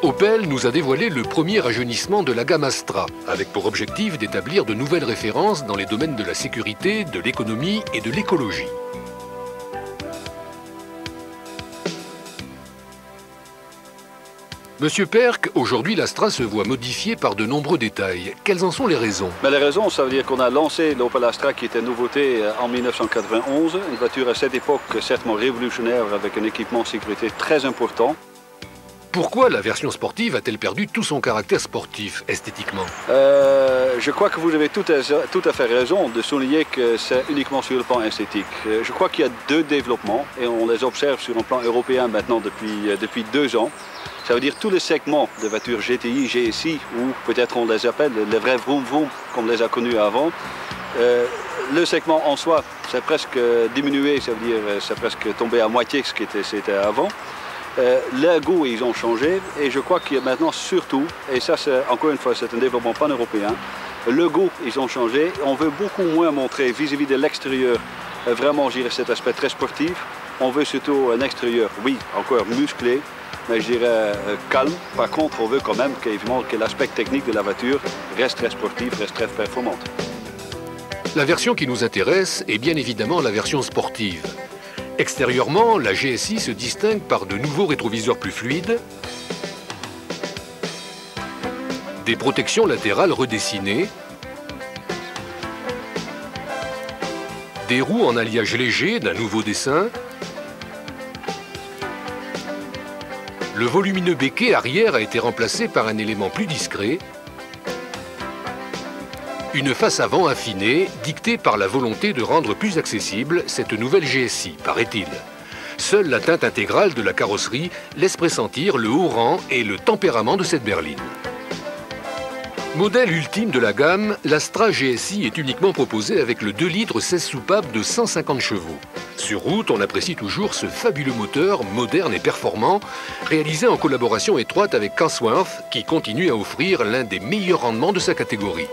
Opel nous a dévoilé le premier rajeunissement de la gamme Astra, avec pour objectif d'établir de nouvelles références dans les domaines de la sécurité, de l'économie et de l'écologie. Monsieur Perk, aujourd'hui l'Astra se voit modifiée par de nombreux détails. Quelles en sont les raisons? Les raisons, ça veut dire qu'on a lancé l'Opel Astra qui était nouveauté en 1991. Une voiture à cette époque certainement révolutionnaire avec un équipement de sécurité très important. Pourquoi la version sportive a-t-elle perdu tout son caractère sportif, esthétiquement? Je crois que vous avez tout à fait raison de souligner que c'est uniquement sur le plan esthétique. Je crois qu'il y a deux développements et on les observe sur un plan européen maintenant depuis 2 ans. Ça veut dire tous les segments de voitures GTI, GSI, ou peut-être on les appelle les vrais vroom vroom, comme on les a connus avant. Le segment en soi, c'est presque diminué, ça veut dire c'est presque tombé à moitié ce qui c'était avant. Les goûts, ils ont changé, et je crois qu'il y a maintenant surtout, et ça c'est encore une fois c'est un développement pan-européen, le goût, ils ont changé. On veut beaucoup moins montrer vis-à-vis de l'extérieur vraiment, je dirais, cet aspect très sportif. On veut surtout un extérieur, oui, encore musclé, mais je dirais calme. Par contre, on veut quand même que l'aspect technique de la voiture reste très sportif, reste très performante. La version qui nous intéresse est bien évidemment la version sportive. Extérieurement, la GSI se distingue par de nouveaux rétroviseurs plus fluides, des protections latérales redessinées, des roues en alliage léger d'un nouveau dessin, le volumineux béquet arrière a été remplacé par un élément plus discret, une face avant affinée, dictée par la volonté de rendre plus accessible cette nouvelle GSI, paraît-il. Seule la teinte intégrale de la carrosserie laisse pressentir le haut rang et le tempérament de cette berline. Modèle ultime de la gamme, l'Astra GSI est uniquement proposée avec le 2 litres 16 soupapes de 150 chevaux. Sur route, on apprécie toujours ce fabuleux moteur moderne et performant, réalisé en collaboration étroite avec Cosworth, qui continue à offrir l'un des meilleurs rendements de sa catégorie.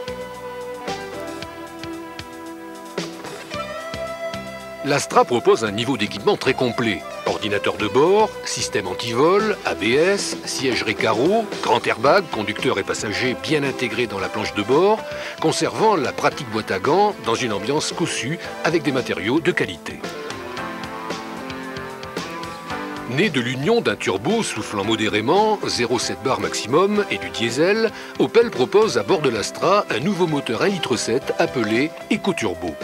L'Astra propose un niveau d'équipement très complet. Ordinateur de bord, système anti-vol, ABS, siège récaro, grand airbag, conducteur et passager bien intégrés dans la planche de bord, conservant la pratique boîte à gants dans une ambiance cossue avec des matériaux de qualité. Né de l'union d'un turbo soufflant modérément, 0,7 bar maximum, et du diesel, Opel propose à bord de l'Astra un nouveau moteur 1,7 litre appelé EcoTurbo.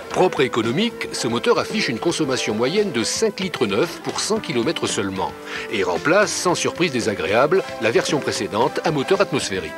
Propre et économique, ce moteur affiche une consommation moyenne de 5,9 litres pour 100 km seulement et remplace, sans surprise désagréable, la version précédente à moteur atmosphérique.